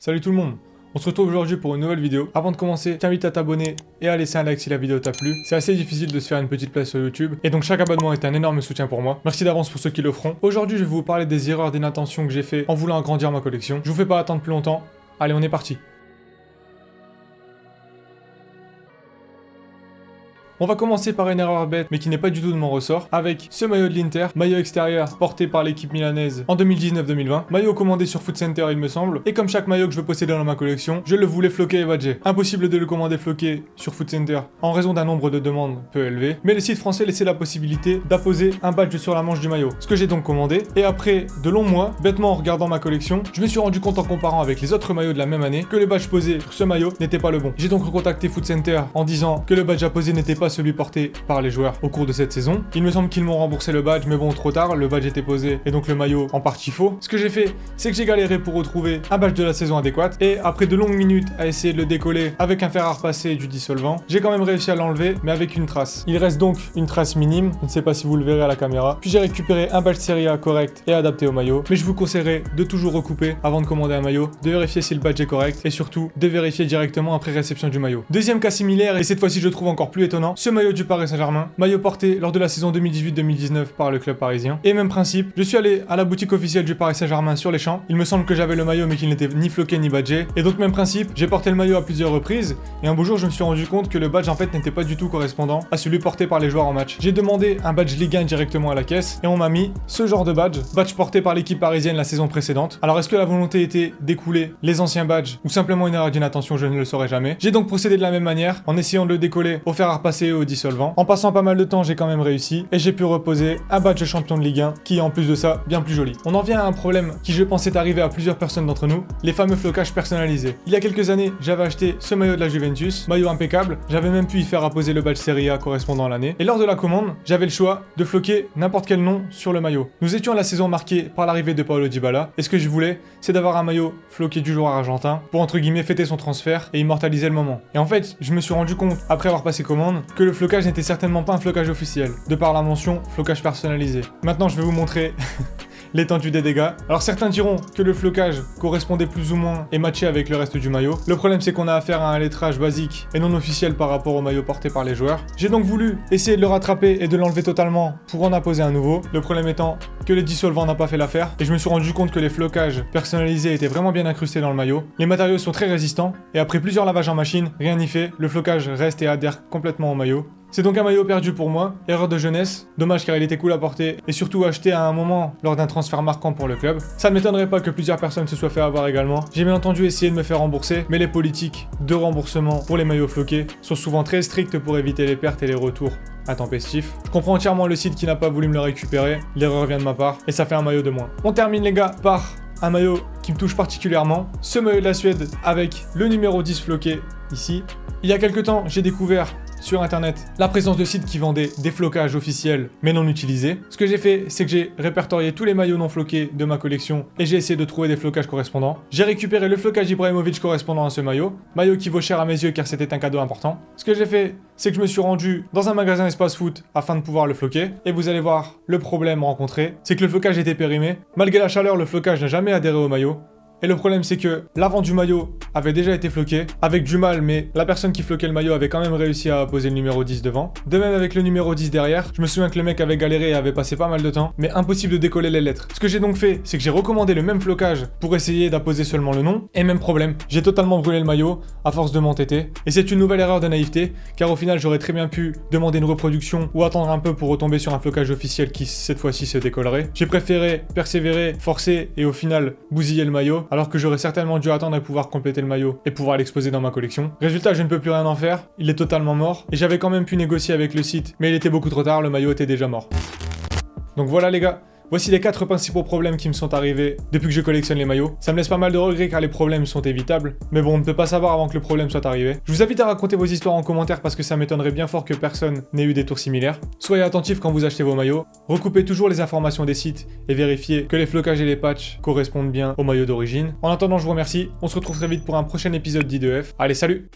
Salut tout le monde, on se retrouve aujourd'hui pour une nouvelle vidéo. Avant de commencer, je t'invite à t'abonner et à laisser un like si la vidéo t'a plu. C'est assez difficile de se faire une petite place sur YouTube, et donc chaque abonnement est un énorme soutien pour moi. Merci d'avance pour ceux qui le feront. Aujourd'hui, je vais vous parler des erreurs d'inattention que j'ai fait en voulant agrandir ma collection. Je vous fais pas attendre plus longtemps, allez on est parti. On va commencer par une erreur bête, mais qui n'est pas du tout de mon ressort, avec ce maillot de l'Inter, maillot extérieur porté par l'équipe milanaise en 2019-2020, maillot commandé sur Foot Center il me semble, et comme chaque maillot que je veux posséder dans ma collection, je le voulais floqué et badgé. Impossible de le commander floqué sur Foot Center en raison d'un nombre de demandes peu élevé, mais le site français laissait la possibilité d'apposer un badge sur la manche du maillot, ce que j'ai donc commandé, et après de longs mois, bêtement en regardant ma collection, je me suis rendu compte en comparant avec les autres maillots de la même année que le badge posé sur ce maillot n'était pas le bon. J'ai donc recontacté Foot Center en disant que le badge à poser n'était pas celui porté par les joueurs au cours de cette saison. Il me semble qu'ils m'ont remboursé le badge, mais bon, trop tard, le badge était posé et donc le maillot en partie faux. Ce que j'ai fait, c'est que j'ai galéré pour retrouver un badge de la saison adéquat, et après de longues minutes à essayer de le décoller avec un fer à repasser et du dissolvant, j'ai quand même réussi à l'enlever, mais avec une trace. Il reste donc une trace minime, je ne sais pas si vous le verrez à la caméra. Puis j'ai récupéré un badge Serie A correct et adapté au maillot, mais je vous conseillerais de toujours recouper avant de commander un maillot, de vérifier si le badge est correct et surtout de vérifier directement après réception du maillot. Deuxième cas similaire, et cette fois-ci je le trouve encore plus étonnant, ce maillot du Paris Saint-Germain, maillot porté lors de la saison 2018-2019 par le club parisien. Et même principe, je suis allé à la boutique officielle du Paris Saint-Germain sur les champs, il me semble que j'avais le maillot mais qu'il n'était ni floqué ni badgé, et donc même principe, j'ai porté le maillot à plusieurs reprises, et un beau jour je me suis rendu compte que le badge en fait n'était pas du tout correspondant à celui porté par les joueurs en match. J'ai demandé un badge Ligue 1 directement à la caisse, et on m'a mis ce genre de badge porté par l'équipe parisienne la saison précédente. Alors est-ce que la volonté était d'écouler les anciens badges, ou simplement une erreur d'inattention, je ne le saurais jamais. J'ai donc procédé de la même manière, en essayant de le décoller au fer à repasser et au dissolvant. En passant pas mal de temps, j'ai quand même réussi, et j'ai pu reposer un badge champion de Ligue 1 qui est en plus de ça bien plus joli. On en vient à un problème qui je pense est arrivé à plusieurs personnes d'entre nous, les fameux flocages personnalisés. Il y a quelques années, j'avais acheté ce maillot de la Juventus, maillot impeccable, j'avais même pu y faire apposer le badge Serie A correspondant à l'année, et lors de la commande, j'avais le choix de floquer n'importe quel nom sur le maillot. Nous étions à la saison marquée par l'arrivée de Paulo Dybala, et ce que je voulais, c'est d'avoir un maillot floqué du joueur argentin pour entre guillemets fêter son transfert et immortaliser le moment. Et en fait, je me suis rendu compte, après avoir passé commande, que le flocage n'était certainement pas un flocage officiel, de par la mention flocage personnalisé. Maintenant, je vais vous montrer l'étendue des dégâts. Alors certains diront que le flocage correspondait plus ou moins et matchait avec le reste du maillot. Le problème c'est qu'on a affaire à un lettrage basique et non officiel par rapport au maillot porté par les joueurs. J'ai donc voulu essayer de le rattraper et de l'enlever totalement pour en apposer un nouveau. Le problème étant que le dissolvant n'a pas fait l'affaire, et je me suis rendu compte que les flocages personnalisés étaient vraiment bien incrustés dans le maillot. Les matériaux sont très résistants, et après plusieurs lavages en machine, rien n'y fait, le flocage reste et adhère complètement au maillot. C'est donc un maillot perdu pour moi, erreur de jeunesse, dommage car il était cool à porter et surtout acheté à un moment lors d'un transfert marquant pour le club. Ça ne m'étonnerait pas que plusieurs personnes se soient fait avoir également. J'ai bien entendu essayé de me faire rembourser, mais les politiques de remboursement pour les maillots floqués sont souvent très strictes pour éviter les pertes et les retours intempestifs. Je comprends entièrement le site qui n'a pas voulu me le récupérer, l'erreur vient de ma part et ça fait un maillot de moins. On termine les gars par un maillot qui me touche particulièrement, ce maillot de la Suède avec le numéro 10 floqué ici. Il y a quelques temps, j'ai découvert sur internet la présence de sites qui vendaient des flocages officiels mais non utilisés. Ce que j'ai fait, c'est que j'ai répertorié tous les maillots non floqués de ma collection et j'ai essayé de trouver des flocages correspondants. J'ai récupéré le flocage Ibrahimovic correspondant à ce maillot qui vaut cher à mes yeux car c'était un cadeau important. Ce que j'ai fait, c'est que je me suis rendu dans un magasin Espace Foot afin de pouvoir le floquer, et vous allez voir le problème rencontré, c'est que le flocage était périmé. Malgré la chaleur, le flocage n'a jamais adhéré au maillot. Et le problème c'est que l'avant du maillot avait déjà été floqué, avec du mal, mais la personne qui floquait le maillot avait quand même réussi à poser le numéro 10 devant. De même avec le numéro 10 derrière, je me souviens que le mec avait galéré et avait passé pas mal de temps, mais impossible de décoller les lettres. Ce que j'ai donc fait, c'est que j'ai recommandé le même flocage pour essayer d'apposer seulement le nom, et même problème, j'ai totalement brûlé le maillot à force de m'entêter. Et c'est une nouvelle erreur de naïveté, car au final j'aurais très bien pu demander une reproduction ou attendre un peu pour retomber sur un flocage officiel qui cette fois-ci se décollerait. J'ai préféré persévérer, forcer et au final bousiller le maillot, alors que j'aurais certainement dû attendre et pouvoir compléter le maillot et pouvoir l'exposer dans ma collection. Résultat, je ne peux plus rien en faire, il est totalement mort, et j'avais quand même pu négocier avec le site, mais il était beaucoup trop tard, le maillot était déjà mort. Donc voilà les gars, voici les 4 principaux problèmes qui me sont arrivés depuis que je collectionne les maillots. Ça me laisse pas mal de regrets car les problèmes sont évitables, mais bon, on ne peut pas savoir avant que le problème soit arrivé. Je vous invite à raconter vos histoires en commentaire parce que ça m'étonnerait bien fort que personne n'ait eu des tours similaires. Soyez attentifs quand vous achetez vos maillots, recoupez toujours les informations des sites et vérifiez que les flocages et les patchs correspondent bien aux maillots d'origine. En attendant, je vous remercie, on se retrouve très vite pour un prochain épisode d'I2F. Allez, salut!